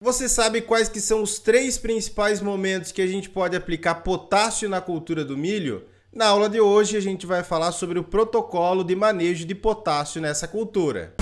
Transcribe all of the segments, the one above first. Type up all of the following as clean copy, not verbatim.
Você sabe quais que são os 3 principais momentos que a gente pode aplicar potássio na cultura do milho? Na aula de hoje a gente vai falar sobre o protocolo de manejo de potássio nessa cultura.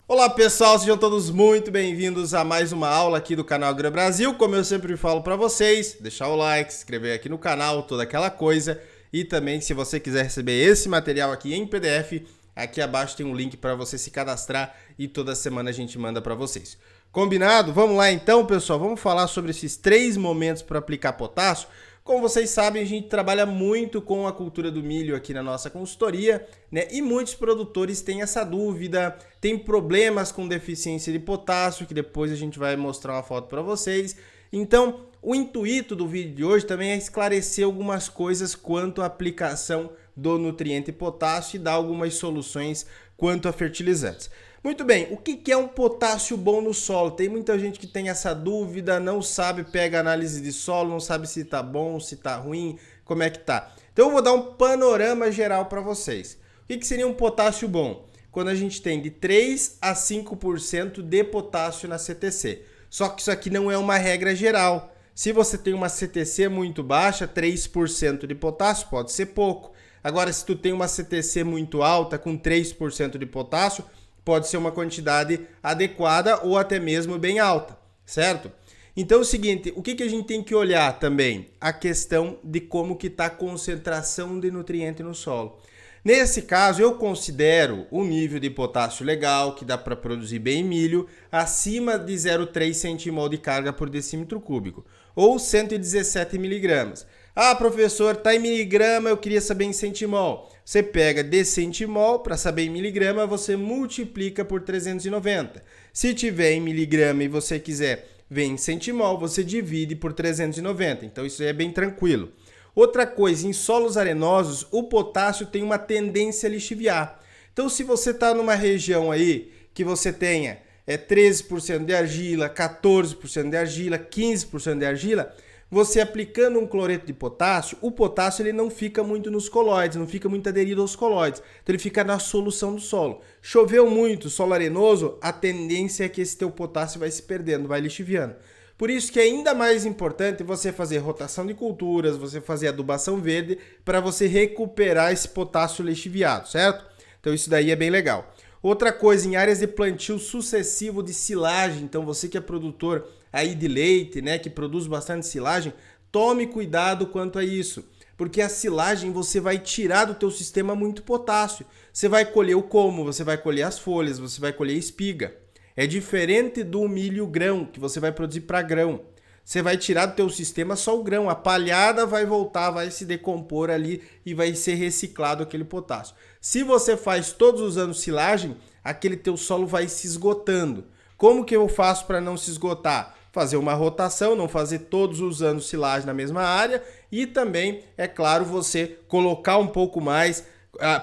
Olá pessoal, sejam todos muito bem-vindos a mais uma aula aqui do canal AgroBrasil. Como eu sempre falo para vocês, deixar o like, se inscrever aqui no canal, toda aquela coisa. E também, se você quiser receber esse material aqui em PDF, aqui abaixo tem um link para você se cadastrar e toda semana a gente manda para vocês. Combinado? Vamos lá então, pessoal. Vamos falar sobre esses 3 momentos para aplicar potássio. Como vocês sabem, a gente trabalha muito com a cultura do milho aqui na nossa consultoria, né? E muitos produtores têm essa dúvida, têm problemas com deficiência de potássio, que depois a gente vai mostrar uma foto para vocês. Então, o intuito do vídeo de hoje também é esclarecer algumas coisas quanto à aplicação do nutriente potássio e dar algumas soluções quanto a fertilizantes. Muito bem, o que é um potássio bom no solo? Tem muita gente que tem essa dúvida, não sabe, pega análise de solo, não sabe se está bom, se está ruim, como é que tá. Então eu vou dar um panorama geral para vocês. O que seria um potássio bom? Quando a gente tem de 3 a 5% de potássio na CTC. Só que isso aqui não é uma regra geral. Se você tem uma CTC muito baixa, 3% de potássio pode ser pouco. Agora, se tu tem uma CTC muito alta, com 3% de potássio, pode ser uma quantidade adequada ou até mesmo bem alta, certo? Então é o seguinte, o que a gente tem que olhar também? A questão de como que está a concentração de nutriente no solo. Nesse caso, eu considero o nível de potássio legal, que dá para produzir bem milho, acima de 0,3 centimol de carga por decímetro cúbico, ou 117 miligramas. Ah, professor, está em miligrama, eu queria saber em centimol. Você pega de centimol, para saber em miligrama, você multiplica por 390. Se tiver em miligrama e você quiser ver em centimol, você divide por 390. Então, isso aí é bem tranquilo. Outra coisa, em solos arenosos, o potássio tem uma tendência a lixiviar. Então, se você está numa região aí que você tenha 13% de argila, 14% de argila, 15% de argila, você aplicando um cloreto de potássio, o potássio ele não fica muito nos colóides, não fica muito aderido aos colóides. Então, ele fica na solução do solo. Choveu muito, solo arenoso, a tendência é que esse teu potássio vai se perdendo, vai lixiviando. Por isso que é ainda mais importante você fazer rotação de culturas, você fazer adubação verde para você recuperar esse potássio lixiviado, certo? Então isso daí é bem legal. Outra coisa, em áreas de plantio sucessivo de silagem, então você que é produtor aí de leite, né, que produz bastante silagem, tome cuidado quanto a isso, porque a silagem você vai tirar do teu sistema muito potássio. Você vai colher o como, você vai colher as folhas, você vai colher a espiga. É diferente do milho grão, que você vai produzir para grão. Você vai tirar do teu sistema só o grão, a palhada vai voltar, vai se decompor ali e vai ser reciclado aquele potássio. Se você faz todos os anos silagem, aquele teu solo vai se esgotando. Como que eu faço para não se esgotar? Fazer uma rotação, não fazer todos os anos silagem na mesma área e também, é claro, você colocar um pouco mais,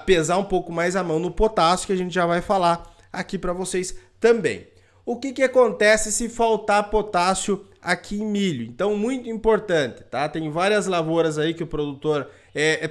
pesar um pouco mais a mão no potássio, que a gente já vai falar aqui para vocês também. O que acontece se faltar potássio aqui em milho? Então, muito importante, tá? Tem várias lavouras aí que o produtor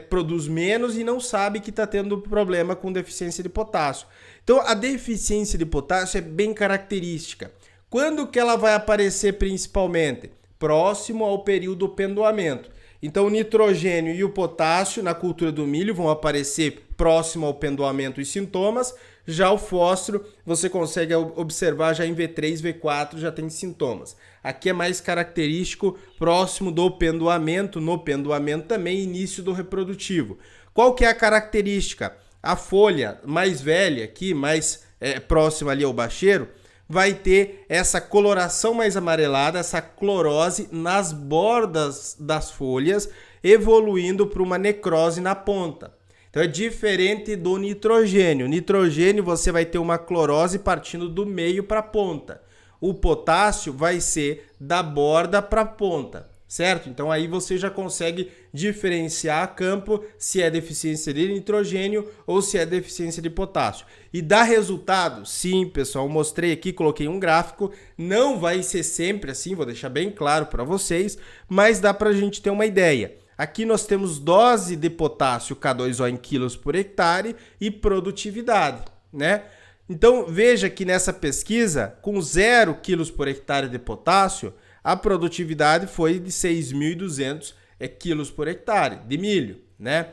produz menos e não sabe que está tendo problema com deficiência de potássio. Então, a deficiência de potássio é bem característica. Quando que ela vai aparecer principalmente? Próximo ao período do pendoamento. Então, o nitrogênio e o potássio na cultura do milho vão aparecer próximo ao pendoamento e sintomas. Já o fósforo, você consegue observar já em V3, V4 já tem sintomas. Aqui é mais característico próximo do pendoamento, no pendoamento também início do reprodutivo. Qual que é a característica? A folha mais velha aqui, mais próxima ali ao bacheiro, vai ter essa coloração mais amarelada, essa clorose nas bordas das folhas, evoluindo para uma necrose na ponta. Então é diferente do nitrogênio. Nitrogênio você vai ter uma clorose partindo do meio para a ponta. O potássio vai ser da borda para a ponta, certo? Então aí você já consegue diferenciar a campo se é deficiência de nitrogênio ou se é deficiência de potássio. E dá resultado? Sim, pessoal, mostrei aqui, coloquei um gráfico, não vai ser sempre assim, vou deixar bem claro para vocês, mas dá para a gente ter uma ideia. Aqui nós temos dose de potássio K2O em quilos por hectare e produtividade, né? Então veja que nessa pesquisa, com 0 quilos por hectare de potássio, a produtividade foi de 6.200 quilos por hectare de milho, né?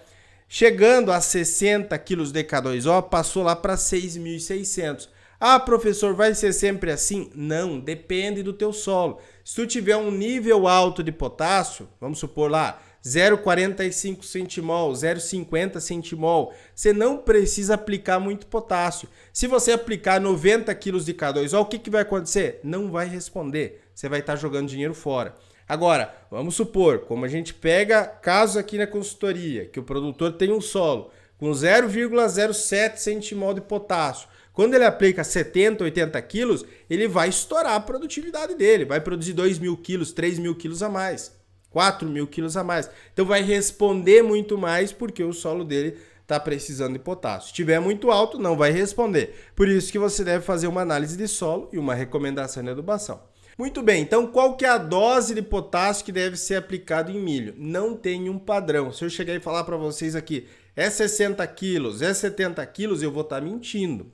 Chegando a 60 quilos de K2O, passou lá para 6.600. Ah, professor, vai ser sempre assim? Não, depende do teu solo. Se tu tiver um nível alto de potássio, vamos supor lá, 0,45 centimol, 0,50 centimol, você não precisa aplicar muito potássio. Se você aplicar 90 quilos de K2O, o que vai acontecer? Não vai responder, você vai estar jogando dinheiro fora. Agora, vamos supor, como a gente pega casos aqui na consultoria, que o produtor tem um solo com 0,07 centimol de potássio. Quando ele aplica 70, 80 quilos, ele vai estourar a produtividade dele, vai produzir 2.000 quilos, 3.000 quilos a mais, 4.000 quilos a mais. Então vai responder muito mais porque o solo dele está precisando de potássio. Se tiver muito alto, não vai responder. Por isso que você deve fazer uma análise de solo e uma recomendação de adubação. Muito bem, então qual que é a dose de potássio que deve ser aplicado em milho? Não tem um padrão. Se eu chegar e falar para vocês aqui, é 60 quilos, é 70 quilos, eu vou estar mentindo.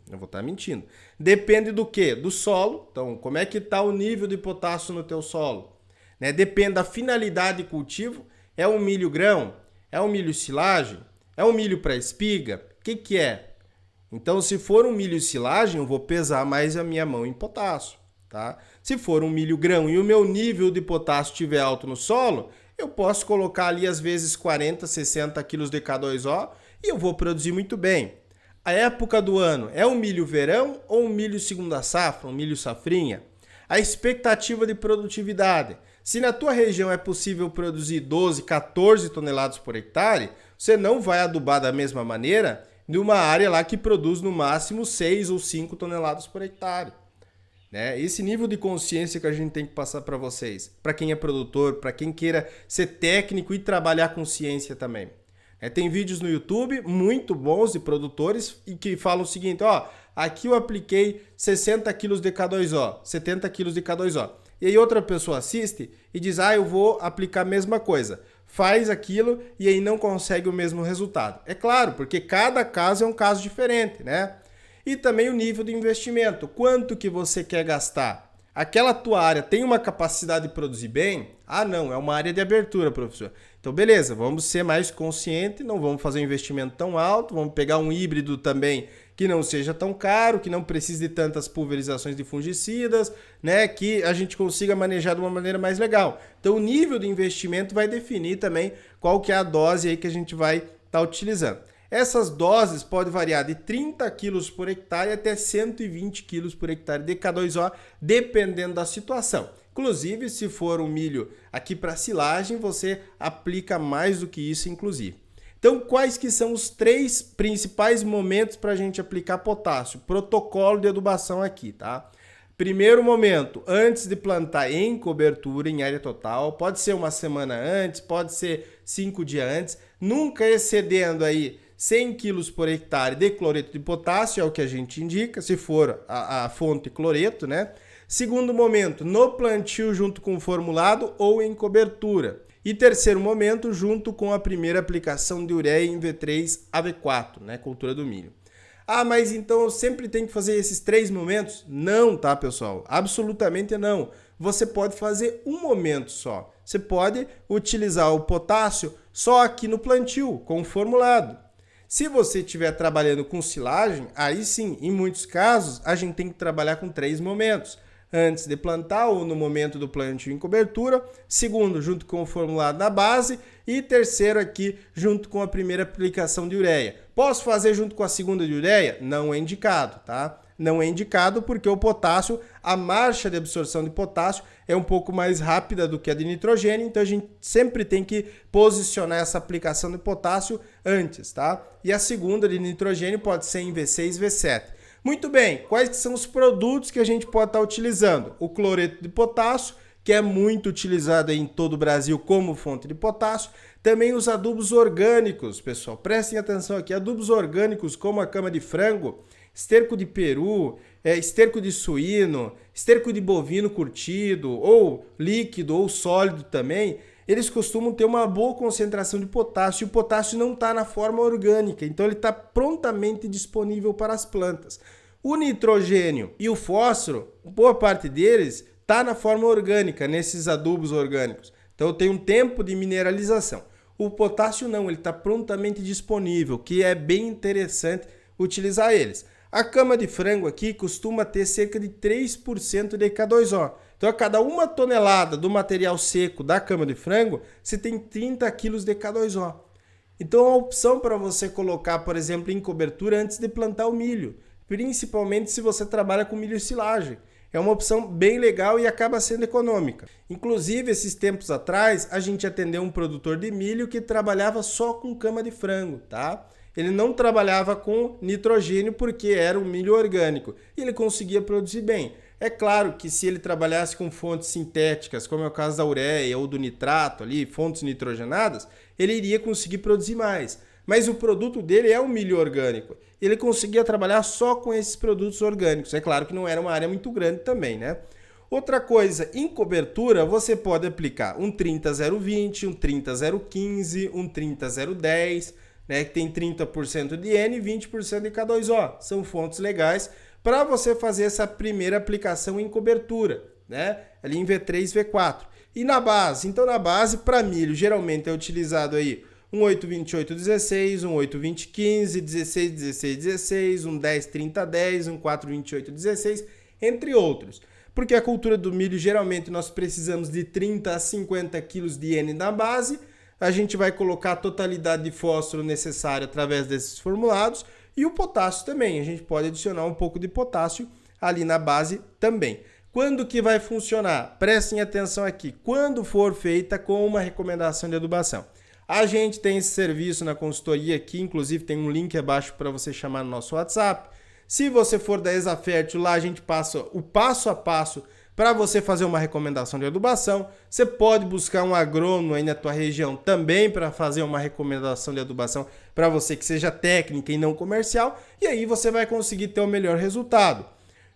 Depende do quê? Do solo. Então, como é que está o nível de potássio no teu solo? Né? Depende da finalidade de cultivo. É um milho grão? É um milho silagem? É um milho para espiga? O que é? Então, se for um milho silagem, eu vou pesar mais a minha mão em potássio. Tá? Se for um milho grão e o meu nível de potássio estiver alto no solo, eu posso colocar ali às vezes 40, 60 quilos de K2O e eu vou produzir muito bem. A época do ano é um milho verão ou um milho segunda safra, um milho safrinha? A expectativa de produtividade. Se na tua região é possível produzir 12, 14 toneladas por hectare, você não vai adubar da mesma maneira de uma área lá que produz no máximo 6 ou 5 toneladas por hectare. Né? Esse nível de consciência que a gente tem que passar para vocês, para quem é produtor, para quem queira ser técnico e trabalhar com ciência também. Tem vídeos no YouTube muito bons de produtores e que falam o seguinte, ó, aqui eu apliquei 60 quilos de K2O, 70 quilos de K2O. E aí outra pessoa assiste e diz, eu vou aplicar a mesma coisa. Faz aquilo e aí não consegue o mesmo resultado. É claro, porque cada caso é um caso diferente, né? E também o nível de investimento. Quanto que você quer gastar? Aquela tua área tem uma capacidade de produzir bem? Ah, não, é uma área de abertura, professor. Então, beleza, vamos ser mais conscientes, não vamos fazer um investimento tão alto, vamos pegar um híbrido também que não seja tão caro, que não precise de tantas pulverizações de fungicidas, né, que a gente consiga manejar de uma maneira mais legal. Então, o nível de investimento vai definir também qual que é a dose aí que a gente vai estar utilizando. Essas doses podem variar de 30 quilos por hectare até 120 quilos por hectare de K2O, dependendo da situação. Inclusive, se for um milho aqui para silagem, você aplica mais do que isso, inclusive. Então, quais que são os 3 principais momentos para a gente aplicar potássio? Protocolo de adubação aqui, tá? Primeiro momento, antes de plantar em cobertura, em área total, pode ser uma semana antes, pode ser 5 dias antes, nunca excedendo aí 100 quilos por hectare de cloreto de potássio, é o que a gente indica, se for a fonte cloreto, né? Segundo momento, no plantio junto com o formulado ou em cobertura. E terceiro momento, junto com a primeira aplicação de ureia em V3 a V4, né? Cultura do milho. Ah, mas então eu sempre tenho que fazer esses 3 momentos? Não, tá, pessoal? Absolutamente não. Você pode fazer um momento só. Você pode utilizar o potássio só aqui no plantio, com o formulado. Se você estiver trabalhando com silagem, aí sim, em muitos casos, a gente tem que trabalhar com 3 momentos. Antes de plantar ou no momento do plantio em cobertura. Segundo, junto com o formulado na base. E terceiro aqui, junto com a primeira aplicação de ureia. Posso fazer junto com a segunda de ureia? Não é indicado, tá? Não é indicado porque o potássio, a marcha de absorção de potássio é um pouco mais rápida do que a de nitrogênio, então a gente sempre tem que posicionar essa aplicação de potássio antes, tá? E a segunda de nitrogênio pode ser em V6, V7. Muito bem, quais são os produtos que a gente pode estar utilizando? O cloreto de potássio, que é muito utilizado em todo o Brasil como fonte de potássio. Também os adubos orgânicos, pessoal, prestem atenção aqui, adubos orgânicos como a cama de frango, esterco de peru, esterco de suíno, esterco de bovino curtido, ou líquido ou sólido também. eles costumam ter uma boa concentração de potássio, e o potássio não está na forma orgânica, então ele está prontamente disponível para as plantas. O nitrogênio e o fósforo, boa parte deles está na forma orgânica, nesses adubos orgânicos. Então tem um tempo de mineralização. O potássio não, ele está prontamente disponível, que é bem interessante utilizar eles. A cama de frango aqui costuma ter cerca de 3% de K2O. Então, a cada 1 tonelada do material seco da cama de frango, você tem 30 kg de K2O. Então, é uma opção para você colocar, por exemplo, em cobertura antes de plantar o milho, principalmente se você trabalha com milho e silagem. É uma opção bem legal e acaba sendo econômica. Inclusive, esses tempos atrás, a gente atendeu um produtor de milho que trabalhava só com cama de frango, tá? Ele não trabalhava com nitrogênio porque era um milho orgânico e ele conseguia produzir bem. É claro que se ele trabalhasse com fontes sintéticas, como é o caso da ureia ou do nitrato ali, fontes nitrogenadas, ele iria conseguir produzir mais. Mas o produto dele é um milho orgânico. Ele conseguia trabalhar só com esses produtos orgânicos. É claro que não era uma área muito grande também, né? Outra coisa, em cobertura você pode aplicar um 30-020, um 30-015, um 30-010, né, que tem 30% de N e 20% de K2O. São fontes legais para você fazer essa primeira aplicação em cobertura, né? Ali em V3, V4. E na base? Então na base, para milho, geralmente é utilizado aí um 8-28-16, um 8-20-15, 16-16-16, um 10-30-10, um 4-28-16, entre outros. Porque a cultura do milho, geralmente nós precisamos de 30 a 50 kg de N na base, a gente vai colocar a totalidade de fósforo necessária através desses formulados e o potássio também. A gente pode adicionar um pouco de potássio ali na base também. Quando que vai funcionar? Prestem atenção aqui. Quando for feita com uma recomendação de adubação. A gente tem esse serviço na consultoria aqui, inclusive tem um link abaixo para você chamar no nosso WhatsApp. Se você for da Exafértil, lá a gente passa o passo a passo para você fazer uma recomendação de adubação. Você pode buscar um agrônomo aí na tua região também para fazer uma recomendação de adubação para você que seja técnica e não comercial, e aí você vai conseguir ter o melhor resultado.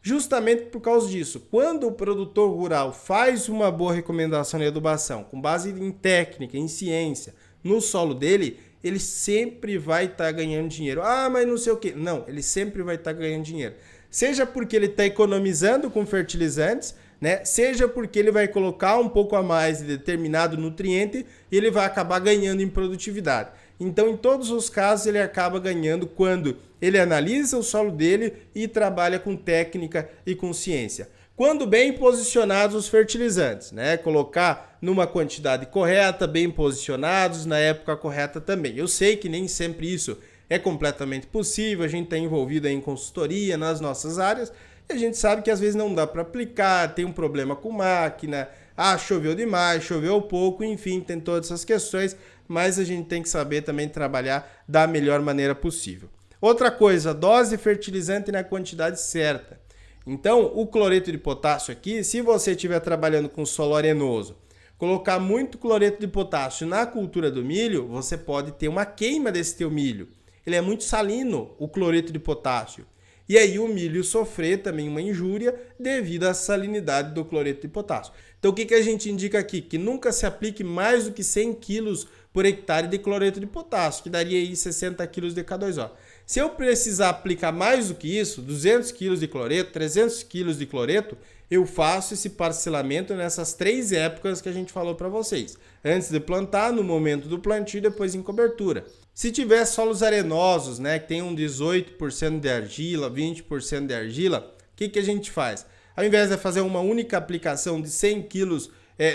Justamente por causa disso, quando o produtor rural faz uma boa recomendação de adubação, com base em técnica, em ciência, no solo dele, ele sempre vai estar ganhando dinheiro. Ah, mas não sei o quê. Não, ele sempre vai estar ganhando dinheiro. Seja porque ele está economizando com fertilizantes, né? Seja porque ele vai colocar um pouco a mais de determinado nutriente e ele vai acabar ganhando em produtividade. Então, em todos os casos, ele acaba ganhando quando ele analisa o solo dele e trabalha com técnica e com ciência. Quando bem posicionados os fertilizantes, né? Colocar numa quantidade correta, bem posicionados, na época correta também. Eu sei que nem sempre isso é completamente possível, a gente está envolvido aí em consultoria nas nossas áreas e a gente sabe que às vezes não dá para aplicar, tem um problema com máquina, choveu demais, choveu pouco, enfim, tem todas essas questões, mas a gente tem que saber também trabalhar da melhor maneira possível. Outra coisa, dose fertilizante na quantidade certa. Então, o cloreto de potássio aqui, se você estiver trabalhando com solo arenoso, colocar muito cloreto de potássio na cultura do milho, você pode ter uma queima desse teu milho. Ele é muito salino, o cloreto de potássio. E aí o milho sofrer também uma injúria devido à salinidade do cloreto de potássio. Então, o que a gente indica aqui? Que nunca se aplique mais do que 100 kg por hectare de cloreto de potássio, que daria aí 60 kg de K2O. Se eu precisar aplicar mais do que isso, 200 kg de cloreto, 300 kg de cloreto, eu faço esse parcelamento nessas 3 épocas que a gente falou para vocês. Antes de plantar, no momento do plantio e depois em cobertura. Se tiver solos arenosos, né, que tem um 18% de argila, 20% de argila, o que a gente faz? Ao invés de fazer uma única aplicação de 100 kg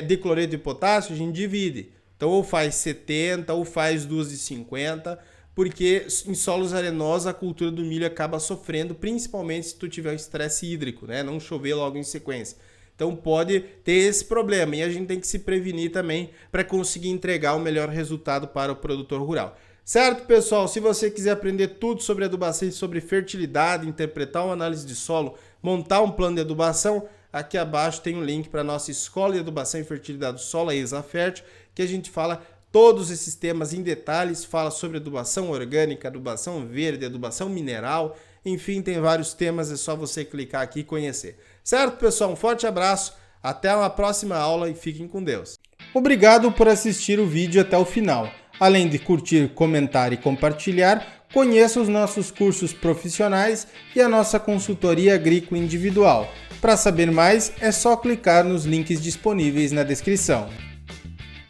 de cloreto de potássio, a gente divide. Então ou faz 70 ou faz 2 de 50, porque em solos arenosos a cultura do milho acaba sofrendo, principalmente se tu tiver um estresse hídrico, né? Não chover logo em sequência. Então pode ter esse problema e a gente tem que se prevenir também para conseguir entregar o melhor resultado para o produtor rural. Certo, pessoal? Se você quiser aprender tudo sobre adubação e sobre fertilidade, interpretar uma análise de solo, montar um plano de adubação, aqui abaixo tem um link para a nossa Escola de Adubação e Fertilidade do Solo, a Exafértil, que a gente fala todos esses temas em detalhes, fala sobre adubação orgânica, adubação verde, adubação mineral, enfim, tem vários temas, é só você clicar aqui e conhecer. Certo, pessoal? Um forte abraço, até uma próxima aula e fiquem com Deus. Obrigado por assistir o vídeo até o final. Além de curtir, comentar e compartilhar, conheça os nossos cursos profissionais e a nossa consultoria agrícola individual. Para saber mais, é só clicar nos links disponíveis na descrição.